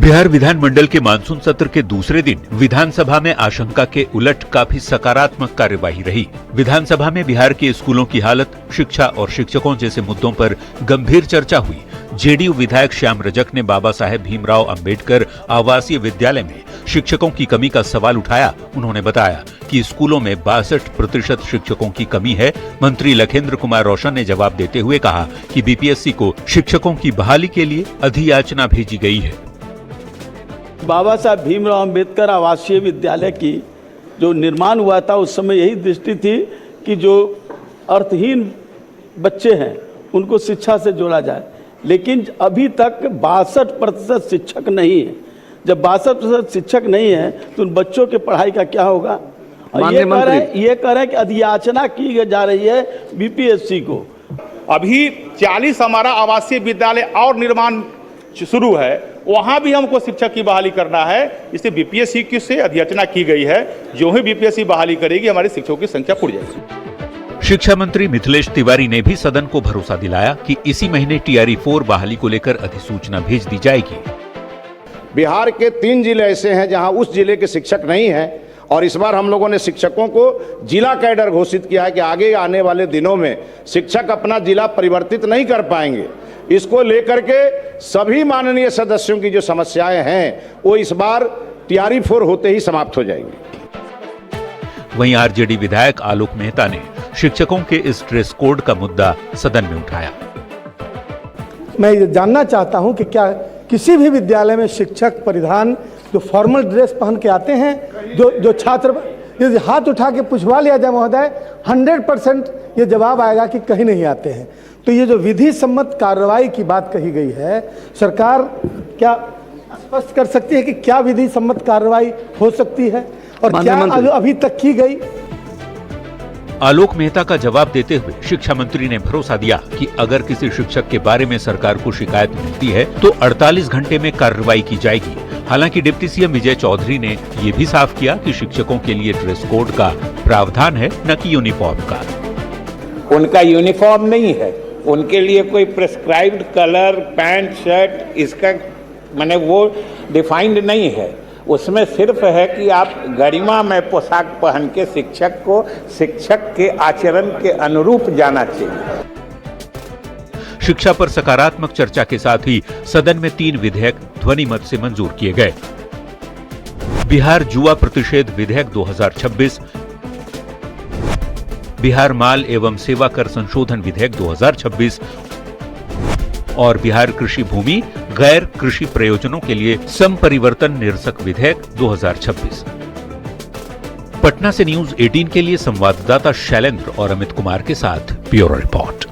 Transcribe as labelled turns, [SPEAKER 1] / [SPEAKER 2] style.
[SPEAKER 1] बिहार विधानमंडल के मानसून सत्र के दूसरे दिन विधानसभा में आशंका के उलट काफी सकारात्मक कार्यवाही रही। विधानसभा में बिहार के स्कूलों की हालत, शिक्षा और शिक्षकों जैसे मुद्दों पर गंभीर चर्चा हुई। जेडीयू विधायक श्याम रजक ने बाबा साहेब भीमराव अंबेडकर आवासीय विद्यालय में शिक्षकों की कमी का सवाल उठाया। उन्होंने बताया कि स्कूलों में 62% शिक्षकों की कमी है। मंत्री लखेंद्र कुमार रोशन ने जवाब देते हुए कहा कि बीपीएससी को शिक्षकों की बहाली के लिए अधियाचना भेजी गई है।
[SPEAKER 2] बाबा साहब भीमराव अंबेडकर आवासीय विद्यालय की जो निर्माण हुआ था उस समय यही दृष्टि थी कि जो अर्थहीन बच्चे हैं उनको शिक्षा से जोड़ा जाए, लेकिन अभी तक 62% शिक्षक नहीं है। जब 62% शिक्षक नहीं है तो उन बच्चों के पढ़ाई का क्या होगा? और ये कह रहे हैं कि अधियाचना की जा रही है बीपीएससी को।
[SPEAKER 3] अभी 40 हमारा आवासीय विद्यालय और निर्माण शुरू है, वहां भी हमको शिक्षक की बहाली करना है। इससे बीपीएससी की से अधियाचना की गई है। जो ही बीपीएससी बहाली करेगी हमारे शिक्षकों की संख्या बढ़ जाएगी।
[SPEAKER 1] शिक्षा मंत्री मिथिलेश तिवारी ने भी सदन को भरोसा दिलाया कि इसी महीने टीआरई 4 बहाली को लेकर अधिसूचना भेज दी जाएगी।
[SPEAKER 4] बिहार के 3 जिले ऐसे हैं जहां उस जिले के शिक्षक नहीं है और इस बार हम लोगों ने शिक्षकों को जिला कैडर घोषित किया है कि आगे आने वाले दिनों में शिक्षक अपना जिला परिवर्तित नहीं कर पाएंगे। इसको लेकर के सभी माननीय सदस्यों की जो समस्याएं हैं वो इस बार टीआरई 4 होते ही समाप्त हो जाएंगी।
[SPEAKER 1] वहीं आरजेडी विधायक आलोक मेहता ने शिक्षकों के इस ड्रेस कोड का मुद्दा सदन में उठाया।
[SPEAKER 5] मैं ये जानना चाहता हूं कि क्या किसी भी विद्यालय में शिक्षक परिधान जो फॉर्मल ड्रेस पहन के आते हैं, जो छात्र यदि हाथ उठा के पूछवा लिया जाए महोदय 100% ये जवाब आएगा कि कहीं नहीं आते हैं। तो ये जो विधि सम्मत कार्रवाई की बात कही गई है, सरकार क्या स्पष्ट कर सकती है कि क्या विधि सम्मत कार्रवाई हो सकती है और क्या अभी तक की गई?
[SPEAKER 1] आलोक मेहता का जवाब देते हुए शिक्षा मंत्री ने भरोसा दिया कि अगर किसी शिक्षक के बारे में सरकार को शिकायत मिलती है तो 48 घंटे में कार्रवाई की जाएगी। हालांकि डिप्टी सीएम विजय चौधरी ने ये भी साफ किया कि शिक्षकों के लिए ड्रेस कोड का प्रावधान है, न कि यूनिफॉर्म का।
[SPEAKER 6] उनका यूनिफॉर्म नहीं है, उनके लिए कोई प्रिस्क्राइब्ड कलर पैंट शर्ट इसका माने वो डिफाइंड नहीं है। उसमें सिर्फ है कि आप गरिमा में पोशाक पहन के शिक्षक को शिक्षक के आचरण के अनुरूप जाना चाहिए।
[SPEAKER 1] शिक्षा पर सकारात्मक चर्चा के साथ ही सदन में 3 विधेयक ध्वनि मत से मंजूर किए गए। बिहार जुआ प्रतिषेध विधेयक 2026, बिहार माल एवं सेवा कर संशोधन विधेयक 2026 और बिहार कृषि भूमि गैर कृषि प्रयोजनों के लिए संपरिवर्तन निरसक विधेयक 2026। पटना से न्यूज 18 के लिए संवाददाता शैलेंद्र और अमित कुमार के साथ ब्यूरो रिपोर्ट।